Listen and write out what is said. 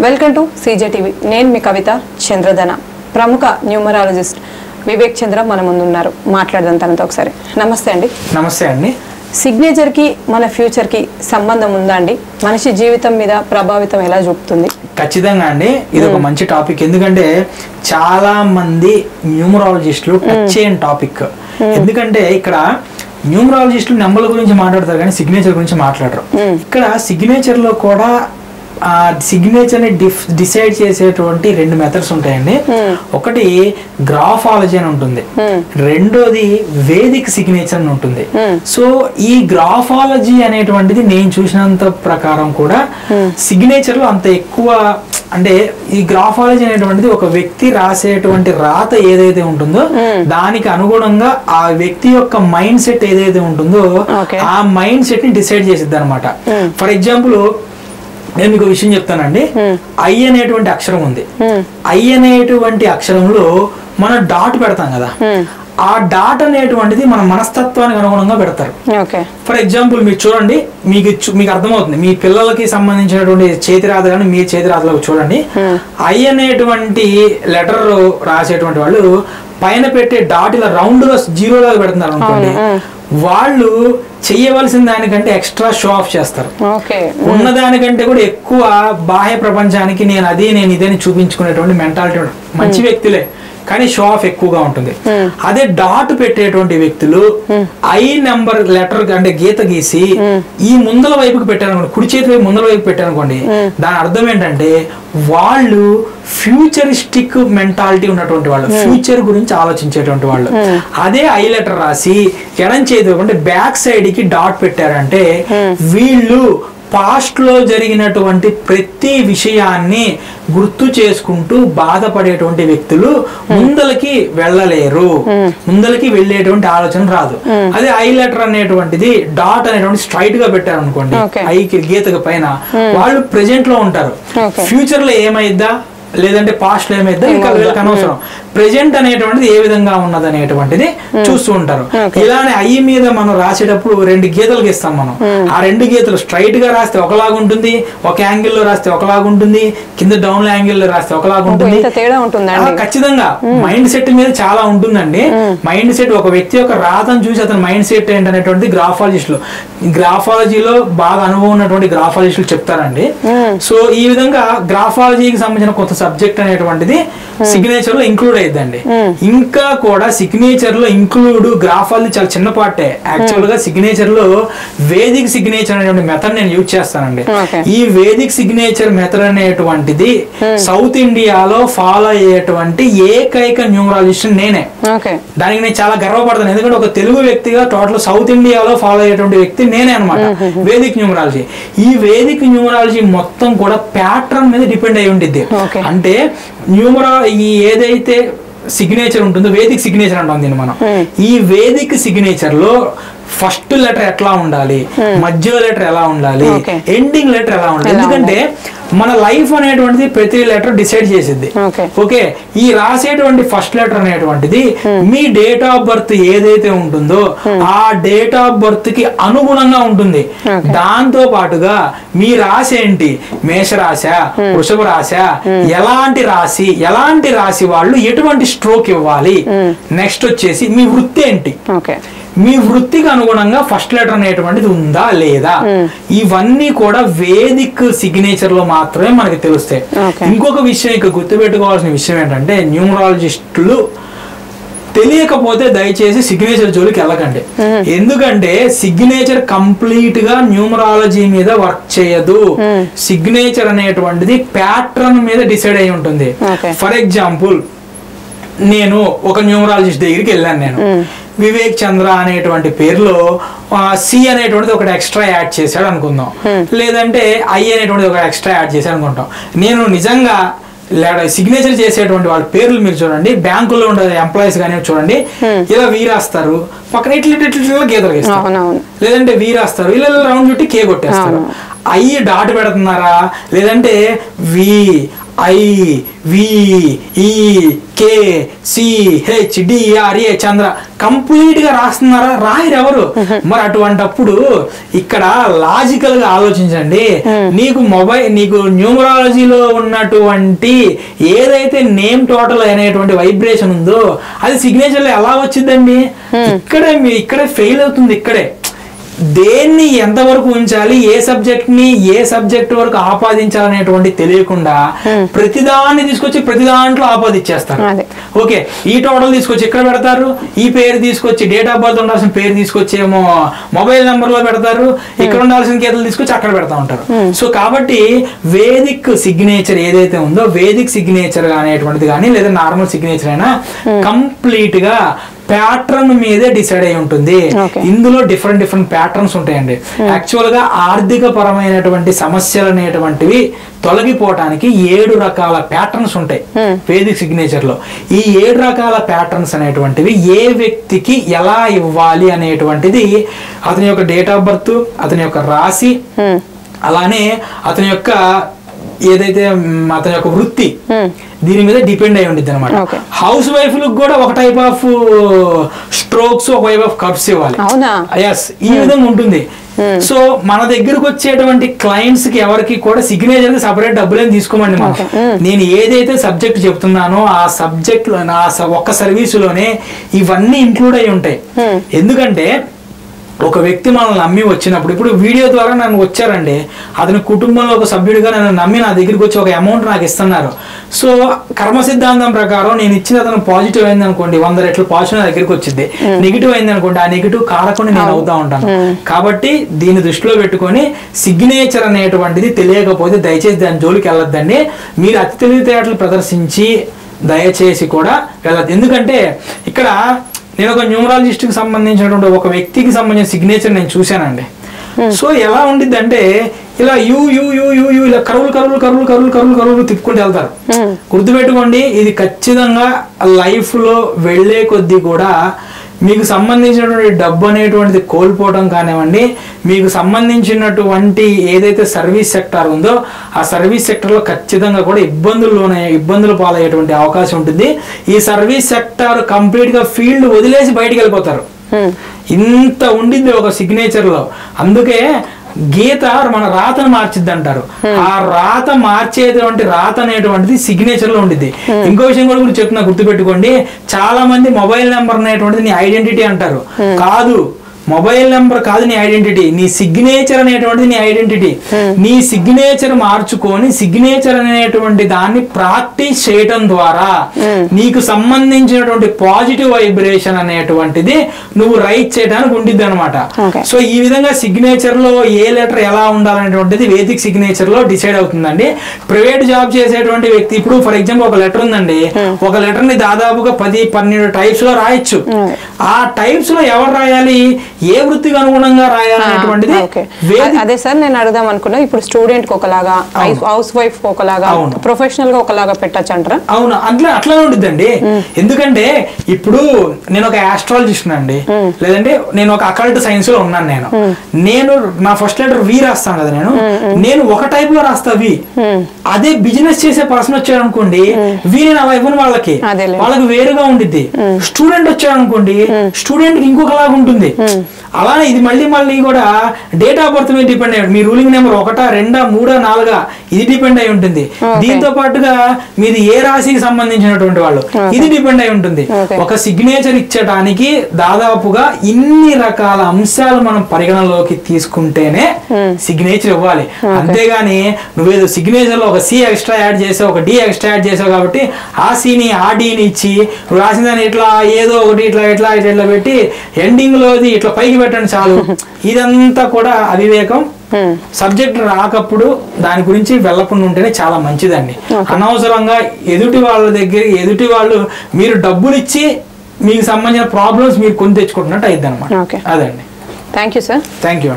Welcome to CJ TV. నేను మీ కవిత చంద్రధన. ప్రముఖ numerologist Vivek చంద్ర మన ముందు ఉన్నారు. మాట్లాడదాం తనతో ఒకసారి. నమస్తే అండి. నమస్తే అండి. సిగ్నేచర్కి మన ఫ్యూచర్కి సంబంధం ఉందా అండి? మనిషి జీవితం మీద ప్రభావితం ఎలా చూపుతుంది? ఖచ్చితంగా అండి, ఇది ఒక మంచి టాపిక్. ఎందుకంటే చాలా మంది న్యూమరాలజిస్టులు టచ్ చేయని టాపిక్. ఎందుకంటే ఇక్కడ న్యూమరాలజిస్టులు నెంబర్ల గురించి మాట్లాడతారు కానీ సిగ్నేచర్ గురించి మాట్లాడరు. ఇక్కడ సిగ్నేచర్ లో కూడా సిగ్నేచర్ ని డిసైడ్ చేసేటువంటి రెండు మెథడ్స్ ఉంటాయండి. ఒకటి గ్రాఫాలజీ అని ఉంటుంది, రెండోది వేదిక్ సిగ్నేచర్ అని ఉంటుంది. సో ఈ గ్రాఫాలజీ అనేటువంటిది నేను చూసినంత ప్రకారం కూడా సిగ్నేచర్ లో అంత ఎక్కువ, అంటే ఈ గ్రాఫాలజీ అనేటువంటిది ఒక వ్యక్తి రాసేటువంటి రాత ఏదైతే ఉంటుందో దానికి అనుగుణంగా ఆ వ్యక్తి యొక్క మైండ్ సెట్ ఏదైతే ఉంటుందో ఆ మైండ్ సెట్ ని డిసైడ్ చేసిద్ది అనమాట. ఫర్ ఎగ్జాంపుల్ నేను మీకు విషయం చెప్తానండి. ఐ అనేటువంటి అక్షరం ఉంది. ఐ అనేటువంటి అక్షరంలో మనం డాట్ పెడతాం కదా, ఆ డాట్ అనేటువంటిది మన మనస్తత్వానికి అనుగుణంగా పెడతారు. ఫర్ ఎగ్జాంపుల్ మీరు చూడండి, మీకు అర్థమవుతుంది. మీ పిల్లలకి సంబంధించినటువంటి చేతి రాత కానీ మీ చేతి రాతలకు చూడండి, ఐ అనేటువంటి లెటర్ రాసేటువంటి వాళ్ళు పైన పెట్టే డాట్ ఇలా రౌండ్ గా జీరో లాగా పెడుతున్నారు అనుకోండి, వాళ్ళు చెయ్యవలసిన దానికంటే ఎక్స్ట్రా షో ఆఫ్ చేస్తారు. ఉన్నదానికంటే కూడా ఎక్కువ బాహ్య ప్రపంచానికి నేను ఇదేని చూపించుకునేటువంటి మెంటాలిటీ. మంచి వ్యక్తులే కానీ షో ఆఫ్ ఎక్కువగా ఉంటుంది. అదే డాట్ పెట్టేటువంటి వ్యక్తులు ఐ నెంబర్ లెటర్ అంటే గీత గీసి ఈ ముందల వైపుకి పెట్టారనుకోండి, కుడి చేతి వైపు ముందల వైపు పెట్టారనుకోండి, దాని అర్థం ఏంటంటే వాళ్ళు ఫ్యూచరిస్టిక్ మెంటాలిటీ ఉన్నటువంటి వాళ్ళు, ఫ్యూచర్ గురించి ఆలోచించేటువంటి వాళ్ళు. అదే ఐ లెటర్ రాసి ఎడం చేతి అంటే బ్యాక్ సైడ్ కి డాట్ పెట్టారంటే వీళ్ళు పాస్ట్ లో జరిగినటువంటి ప్రతి విషయాన్ని గుర్తు చేసుకుంటూ బాధపడేటువంటి వ్యక్తులు ముందలకి వెళ్ళలేరు, ముందలకి వెళ్ళేటువంటి ఆలోచన రాదు. అదే ఐ లెటర్ అనేటువంటిది డాట్ అనేటువంటి స్ట్రైట్ గా పెట్టారు అనుకోండి, ఐకి గీతకు పైన, వాళ్ళు ప్రెజెంట్ లో ఉంటారు. ఫ్యూచర్ లో ఏమైద్దా లేదంటే పాస్ట్ లో ఏమైద్దా ఇంకా వీళ్ళకి అనవసరం. ప్రెజెంట్ అనేటువంటిది ఏ విధంగా ఉన్నది అనేటువంటిది చూస్తూ ఉంటారు. ఇలానే ఐ మీద మనం రాసేటప్పుడు రెండు గీతలు గీస్తాం మనం. ఆ రెండు గీతలు స్ట్రైట్ గా రాస్తే ఒకలాగా ఉంటుంది, ఒక యాంగిల్ లో రాస్తే ఒకలాగా ఉంటుంది, కింద డౌన్ యాంగిల్ లో రాస్తే ఒకలాగా ఉంటుంది. ఖచ్చితంగా మైండ్ సెట్ మీద చాలా ఉంటుందండి. మైండ్ సెట్ ఒక వ్యక్తి యొక్క రాతను చూసి అతని మైండ్ సెట్ ఏంటనేటువంటిది గ్రాఫాలజీలో బాగా అనుభవం ఉన్నటువంటి గ్రాఫాలజిస్టులు చెప్తారండి. సో ఈ విధంగా గ్రాఫాలజీకి సంబంధించిన కొత్త సబ్జెక్ట్ అనేటువంటిది సిగ్నేచర్ లో ఇంక్లూడ్ అయ్యిందండి. ఇంకా కూడా సిగ్నేచర్ లో ఇంక్లూడ్ గ్రాఫాలజీ చాలా చిన్న పార్టే. యాక్చువల్ గా సిగ్నేచర్ లో వేదిక్ సిగ్నేచర్ అనేటువంటి మెథడ్ నేను యూజ్ చేస్తానండి. ఈ వేదిక్ సిగ్నేచర్ మెథడ్ అనేటువంటిది సౌత్ ఇండియాలో ఫాలో అయ్యేటువంటి ఏకైక న్యూమరాలజిస్ట్ నేనే. దానికి నేను చాలా గర్వపడతాను. ఎందుకంటే ఒక తెలుగు వ్యక్తిగా టోటల్ సౌత్ ఇండియాలో ఫాలో అయ్యేటువంటి వ్యక్తి నేనే అనమాట. వేదిక్ న్యూమరాలజీ, ఈ వేదిక్ న్యూమరాలజీ మొత్తం కూడా ప్యాటర్న్ మీద డిపెండ్ అయి ఉంటుంది. అంటే ఈ ఏదైతే సిగ్నేచర్ ఉంటుందో వేదిక్ సిగ్నేచర్ అంటాం దీన్ని మనం. ఈ వేదిక్ సిగ్నేచర్ లో ఫస్ట్ లెటర్ ఎట్లా ఉండాలి, మధ్యలో లెటర్ ఎలా ఉండాలి, ఎండింగ్ లెటర్ ఎలా ఉండాలి. ఎందుకంటే మన లైఫ్ అనేటువంటిది ప్రతి లెటర్ డిసైడ్ చేసిద్ది. ఓకే, ఈ రాసేటువంటి ఫస్ట్ లెటర్ అనేటువంటిది మీ డేట్ ఆఫ్ బర్త్ ఏదైతే ఉంటుందో ఆ డేట్ ఆఫ్ బర్త్ కి అనుగుణంగా ఉంటుంది. దాంతో పాటుగా మీ రాశి ఏంటి, మేషరాశ, వృషభ రాశ, ఎలాంటి రాశి వాళ్ళు ఎటువంటి స్ట్రోక్ ఇవ్వాలి, నెక్స్ట్ వచ్చేసి మీ వృత్తి ఏంటి, మీ వృత్తికి అనుగుణంగా ఫస్ట్ లెటర్ అనేటువంటిది ఉందా లేదా, ఇవన్నీ కూడా వేదిక్ సిగ్నేచర్ లో మాత్రమే మనకి తెలుస్తాయి. ఇంకొక విషయం ఇక్కడ గుర్తుపెట్టుకోవాల్సిన విషయం ఏంటంటే, న్యూమరాలజిస్టులు తెలియకపోతే దయచేసి సిగ్నేచర్ జోలికి వెళ్ళకండి. ఎందుకంటే సిగ్నేచర్ కంప్లీట్ గా న్యూమరాలజీ మీద వర్క్ చేయదు. సిగ్నేచర్ అనేటువంటిది ప్యాటర్న్ మీద డిసైడ్ అయి ఉంటుంది. ఫర్ ఎగ్జాంపుల్ నేను ఒక న్యూమరాలజిస్ట్ దగ్గరికి వెళ్ళాను. నేను వివేక్ చంద్ర అనేటువంటి పేరులో సి అనేటువంటిది ఒకటి ఎక్స్ట్రా యాడ్ చేశాడు అనుకుందాం, లేదంటే ఐ అనేటువంటిది ఒక ఎక్స్ట్రా యాడ్ చేశాడు అనుకుంటాం. నేను నిజంగా సిగ్నేచర్ చేసేటువంటి వాళ్ళ పేర్లు మీరు చూడండి, బ్యాంకుల్లో ఉండే ఎంప్లాయీస్ కానీ చూడండి, ఇలా వీరాస్తారు పక్కన ఇట్లా గీతలు గీస్తారు, లేదంటే వీరాస్తారు ఇలా రౌండ్ చుట్టి కే కొట్టేస్తారు. ఐ డాట్ పెడుతున్నారా, లేదంటే IVEKCHDRA చంద్ర కంప్లీట్ గా రాస్తున్నారా? రాయరు ఎవరు. మరి అటువంటప్పుడు ఇక్కడ లాజికల్ గా ఆలోచించండి. నీకు న్యూమరాలజీలో ఉన్నటువంటి ఏదైతే నేమ్ టోటల్ అనేటువంటి వైబ్రేషన్ ఉందో అది సిగ్నేచర్ లో ఎలా వచ్చిందండి? ఇక్కడే ఫెయిల్ అవుతుంది. ఇక్కడే దేన్ని ఎంతవరకు ఉంచాలి, ఏ సబ్జెక్ట్ వరకు ఆపాదించాలనేటువంటి తెలియకుండా ప్రతిదాన్ని తీసుకొచ్చి ప్రతి దాంట్లో ఆపాదించేస్తారు. ఓకే, ఈ టోటల్ తీసుకొచ్చి ఇక్కడ పెడతారు, ఈ పేరు తీసుకొచ్చి డేట్ ఆఫ్ బర్త్ ఉండాల్సిన పేరు తీసుకొచ్చి ఏమో మొబైల్ నెంబర్ లో పెడతారు, ఇక్కడ ఉండాల్సిన గీతలు తీసుకొచ్చి అక్కడ పెడతా ఉంటారు. సో కాబట్టి వేదిక్ సిగ్నేచర్ ఏదైతే ఉందో, వేదిక్ సిగ్నేచర్ అనేటువంటిది కానీ లేదా నార్మల్ సిగ్నేచర్ అయినా కంప్లీట్ గా ప్యాటర్న్ మీదే డిసైడ్ అయి ఉంటుంది. ఇందులో డిఫరెంట్ ప్యాటర్న్స్ ఉంటాయండి. యాక్చువల్ గా ఆర్థిక పరమైనటువంటి సమస్యలు అనేటువంటివి తొలగిపోవటానికి 7 రకాల ప్యాటర్న్స్ ఉంటాయి వేదిక్ సిగ్నేచర్ లో. ఈ 7 రకాల ప్యాటర్న్స్ అనేటువంటివి ఏ వ్యక్తికి ఎలా ఇవ్వాలి అనేటువంటిది అతని యొక్క డేట్ ఆఫ్ బర్త్, అతని యొక్క రాశి, అలానే అతని యొక్క ఏదైతే అతని యొక్క వృత్తి దీని మీద డిపెండ్ అయి ఉంటుంది అనమాట. హౌస్ వైఫ్ లకు కూడా ఒక టైప్ ఆఫ్ స్ట్రోక్స్, ఒక టైప్ ఆఫ్ కప్స్ ఇవ్వాలి. ఈ విధంగా ఉంటుంది. సో మన దగ్గరకు వచ్చేటువంటి క్లయింట్స్ కి ఎవరికి కూడా సిగ్నేచర్ కి సపరేట్ డబ్బులేం తీసుకోమండి. మనం నేను ఏదైతే సబ్జెక్ట్ చెప్తున్నానో ఆ సబ్జెక్ట్ లో నా ఒక్క సర్వీసులోనే ఇవన్నీ ఇంక్లూడ్ అయి ఉంటాయి. ఎందుకంటే ఒక వ్యక్తి మనల్ని నమ్మి వచ్చినప్పుడు, ఇప్పుడు వీడియో ద్వారా నన్ను వచ్చారండి, అతని కుటుంబంలో ఒక సభ్యుడిగా నన్ను నమ్మి నా దగ్గరికి వచ్చి ఒక అమౌంట్ నాకు ఇస్తున్నారు. సో కర్మ సిద్ధాంతం ప్రకారం నేను ఇచ్చిన అతను పాజిటివ్ అయింది అనుకోండి, 100 రెట్లు పాజిటివ్ నా దగ్గరికి వచ్చింది. నెగిటివ్ అయింది అనుకోండి, ఆ నెగిటివ్ కారకుండా నేను అవుతా ఉంటాను. కాబట్టి దీన్ని దృష్టిలో పెట్టుకొని సిగ్నేచర్ అనేటువంటిది తెలియకపోతే దయచేసి దాని జోలికి వెళ్ళొద్దండి. మీరు అతి తెలివితేటలు ప్రదర్శించి దయచేసి కూడా వెళ్ళద్దు. ఎందుకంటే ఇక్కడ నేను ఒక న్యూమరాలజిస్ట్ కి సంబంధించినటువంటి ఒక వ్యక్తికి సంబంధించిన సిగ్నేచర్ నేను చూశానండి. సో ఎలా ఉండిద్ది అంటే ఇలా ఇలా కరువులు తిప్పుకుంటూ వెళ్తారు. గుర్తుపెట్టుకోండి, ఇది ఖచ్చితంగా లైఫ్ లో వెళ్లే కొద్దీ కూడా మీకు సంబంధించినటువంటి డబ్బు అనేటువంటిది కోల్పోవడం కానివ్వండి, మీకు సంబంధించినటువంటి ఏదైతే సర్వీస్ సెక్టార్ ఉందో ఆ సర్వీస్ సెక్టర్ లో ఖచ్చితంగా కూడా ఇబ్బందులు పాలయ్యేటువంటి అవకాశం ఉంటుంది. ఈ సర్వీస్ సెక్టార్ కంప్లీట్ గా ఫీల్డ్ వదిలేసి బయటికి వెళ్ళిపోతారు. ఇంత ఉండింది ఒక సిగ్నేచర్ లో. అందుకే గీత మన రాతను మార్చిద్ది అంటారు. ఆ రాత మార్చేటువంటి రాత అనేటువంటిది సిగ్నేచర్ లో ఉండిద్ది. ఇంకో విషయం కూడా చెప్తున్నా, గుర్తుపెట్టుకోండి, చాలా మంది మొబైల్ నెంబర్ అనేటువంటిది నీ ఐడెంటిటీ అంటారు. కాదు, మొబైల్ నెంబర్ కాదు నీ ఐడెంటిటీ, నీ సిగ్నేచర్ అనేటువంటిది నీ ఐడెంటిటీ. నీ సిగ్నేచర్ మార్చుకొని సిగ్నేచర్ అనేటువంటి దాన్ని ప్రాక్టీస్ చేయటం ద్వారా నీకు సంబంధించినటువంటి పాజిటివ్ వైబ్రేషన్ అనేటువంటిది నువ్వు రైట్ చేయడానికి ఉండిద్ది అనమాట. సో ఈ విధంగా సిగ్నేచర్ లో ఏ లెటర్ ఎలా ఉండాలనేటువంటిది వేదిక్ సిగ్నేచర్ లో డిసైడ్ అవుతుందండి. ప్రైవేట్ జాబ్ చేసేటువంటి వ్యక్తి, ఇప్పుడు ఫర్ ఎగ్జాంపుల్ ఒక లెటర్ ఉందండి, ఒక లెటర్ ని దాదాపుగా 10-12 టైప్స్ లో రాయొచ్చు. ఆ టైప్స్ లో ఎవరు రాయాలి, ఏ వృత్తికి అనుగుణంగా రాయాలనేటువంటిది. అదే సార్ నేను అడుగుదాం అనుకున్నా, ఇప్పుడు స్టూడెంట్ కి ఒకలాగా, హౌస్ వైఫ్ ఒకలాగా, ప్రొఫెషనల్ గా ఒకలాగా పెట్టచ్చు అంటారా? అవును, అట్లానే ఉండిద్దండి. ఎందుకంటే ఇప్పుడు నేను ఒక ఆస్ట్రాలజిస్ట్ అండి, లేదంటే నేను ఒక అకల్ట్ సైన్స్ లో ఉన్నాను. నేను నా ఫస్ట్ లెటర్ వి రాస్తాను కదా, నేను ఒక టైప్ లో రాస్తా వి. అదే బిజినెస్ చేసే పర్సన్ వచ్చాడు అనుకోండి, వి నేను అలా ఇవ్వను, వాళ్ళకి వేరుగా ఉండిద్ది. స్టూడెంట్ వచ్చాడు అనుకోండి, స్టూడెంట్ కి ఇంకొకలాగా ఉంటుంది. అలానే ఇది మళ్ళీ కూడా డేట్ ఆఫ్ బర్త్ మీద డిపెండ్ అయ్యి, మీ రూలింగ్ నెంబర్ 1, 2, 3, 4 ఇది డిపెండ్ అయి ఉంటుంది. దీంతో పాటుగా మీది ఏ రాశికి సంబంధించినటువంటి వాళ్ళు ఇది డిపెండ్ అయి ఉంటుంది. ఒక సిగ్నేచర్ ఇచ్చడానికి దాదాపుగా ఇన్ని రకాల అంశాలు మనం పరిగణలోకి తీసుకుంటేనే సిగ్నేచర్ ఇవ్వాలి. అంతేగాని నువ్వేదో సిగ్నేచర్ లో ఒక సి ఎక్స్ట్రా యాడ్ చేసావు, ఒక డి ఎక్స్ట్రా యాడ్ చేసావు కాబట్టి ఆ సిని ఆ డిని ఇచ్చి నువ్వు రాసిందని ఇట్లా ఏదో ఒకటి ఇట్లా పెట్టి ఎండింగ్ లోది ఇట్లా పైకి పెట్టండి చాలు. ఇదంతా కూడా అవివేకం. సబ్జెక్ట్ రాకప్పుడు దాని గురించి వెళ్ళకుండా ఉంటేనే చాలా మంచిదండి. అనవసరంగా ఎదుటి వాళ్ళు మీరు డబ్బులు ఇచ్చి మీకు సంబంధించిన ప్రాబ్లమ్స్ మీరు కొని తెచ్చుకుంటున్నట్టు అయింది అనమాట. అదండి. Thank you sir. Thank you అండి.